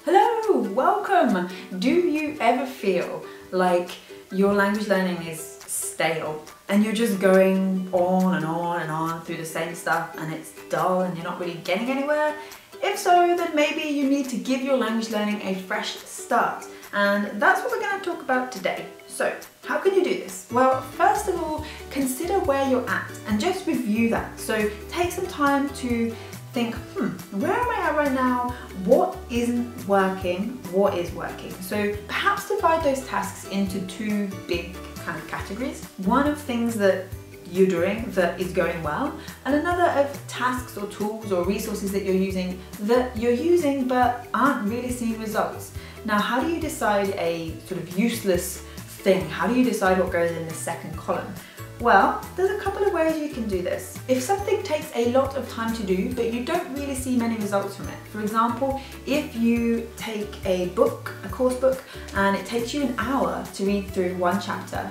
Hello, welcome! Do you ever feel like your language learning is stale and you're just going on and on and on through the same stuff and it's dull and you're not really getting anywhere? If so, then maybe you need to give your language learning a fresh start, and that's what we're going to talk about today. So, how can you do this? Well, first of all, consider where you're at and just review that. So take some time to think, where am I at right now? What isn't working? What is working? So perhaps divide those tasks into two big kind of categories. One of things that you're doing that is going well, and another of tasks or tools or resources that you're using but aren't really seeing results. Now, how do you decide a sort of useless thing? How do you decide what goes in the second column? Well, there's a couple of ways you can do this. If something takes a lot of time to do, but you don't really see many results from it. For example, if you take a book, a course book, and it takes you an hour to read through one chapter,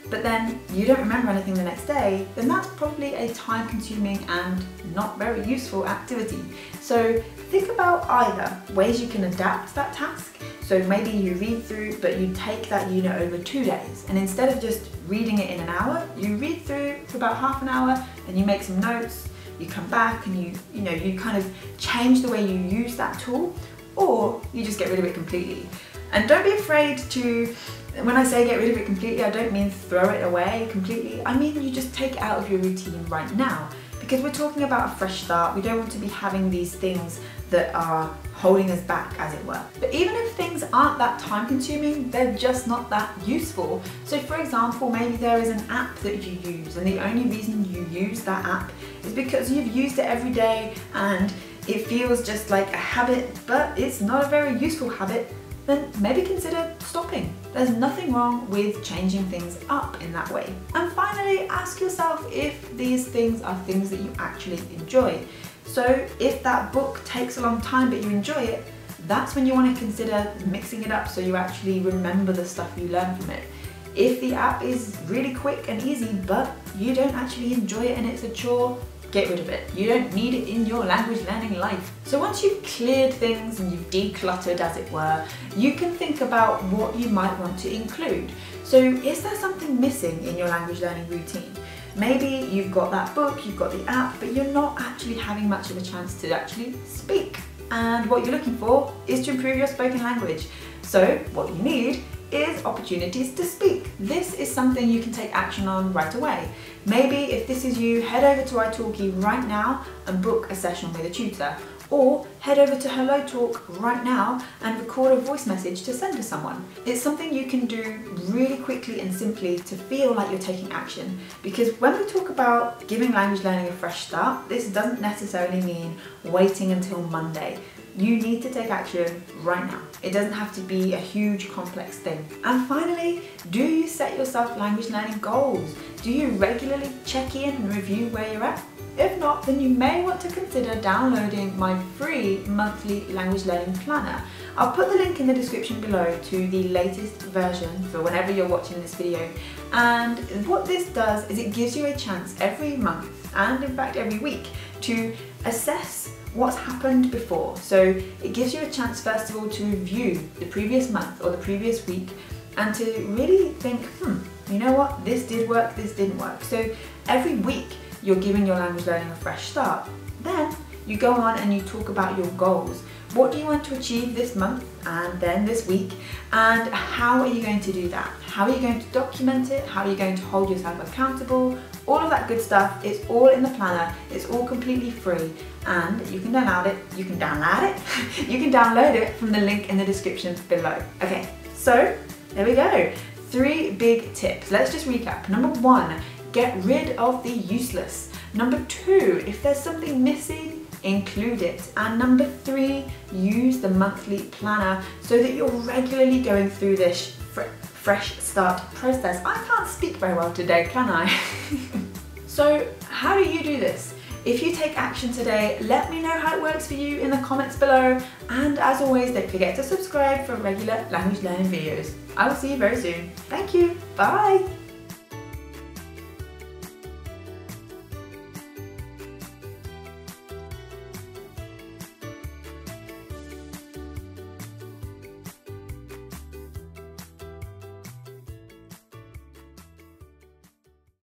but then you don't remember anything the next day, then that's probably a time-consuming and not very useful activity. So think about either ways you can adapt that task. So maybe you read through, but you take that unit over 2 days, and instead of just reading it in an hour, you read through for about half an hour and you make some notes, you come back and you kind of change the way you use that tool, or you just get rid of it completely. And don't be afraid to, when I say get rid of it completely, I don't mean throw it away completely. I mean you just take it out of your routine right now, because we're talking about a fresh start. We don't want to be having these things that are holding us back, as it were. But even if things aren't that time consuming, they're just not that useful. So for example, maybe there is an app that you use, and the only reason you use that app is because you've used it every day and it feels just like a habit, but it's not a very useful habit. Then maybe consider stopping. There's nothing wrong with changing things up in that way. And finally, ask yourself if these things are things that you actually enjoy. So if that book takes a long time but you enjoy it, that's when you want to consider mixing it up so you actually remember the stuff you learn from it. If the app is really quick and easy but you don't actually enjoy it and it's a chore, get rid of it. You don't need it in your language learning life. So once you've cleared things and you've decluttered, as it were, you can think about what you might want to include. So is there something missing in your language learning routine? Maybe you've got that book, you've got the app, but you're not actually having much of a chance to actually speak. And what you're looking for is to improve your spoken language. So what you need is opportunities to speak. This is something you can take action on right away. Maybe if this is you, head over to italki right now and book a session with a tutor. Or head over to HelloTalk right now and record a voice message to send to someone. It's something you can do really quickly and simply to feel like you're taking action. Because when we talk about giving language learning a fresh start, this doesn't necessarily mean waiting until Monday. You need to take action right now. It doesn't have to be a huge complex thing. And finally, do you set yourself language learning goals? Do you regularly check in and review where you're at? If not, then you may want to consider downloading my free monthly language learning planner. I'll put the link in the description below to the latest version for whenever you're watching this video. And what this does is it gives you a chance every month, and in fact every week, to assess what's happened before. So it gives you a chance, first of all, to review the previous month or the previous week and to really think, you know what, this did work, this didn't work. So every week you're giving your language learning a fresh start. Then you go on and you talk about your goals. What do you want to achieve this month and then this week, and how are you going to do that? How are you going to document it? How are you going to hold yourself accountable? All of that good stuff, it's all in the planner. It's all completely free, and you can download it. You can download it from the link in the description below. Okay, so there we go. 3 big tips. Let's just recap. Number 1, get rid of the useless. Number 2, if there's something missing, include it. And number 3, use the monthly planner so that you're regularly going through this fresh start process. I can't speak very well today, can I? So how do you do this? If you take action today, let me know how it works for you in the comments below. And as always, don't forget to subscribe for regular language learning videos. I will see you very soon. Thank you. Bye.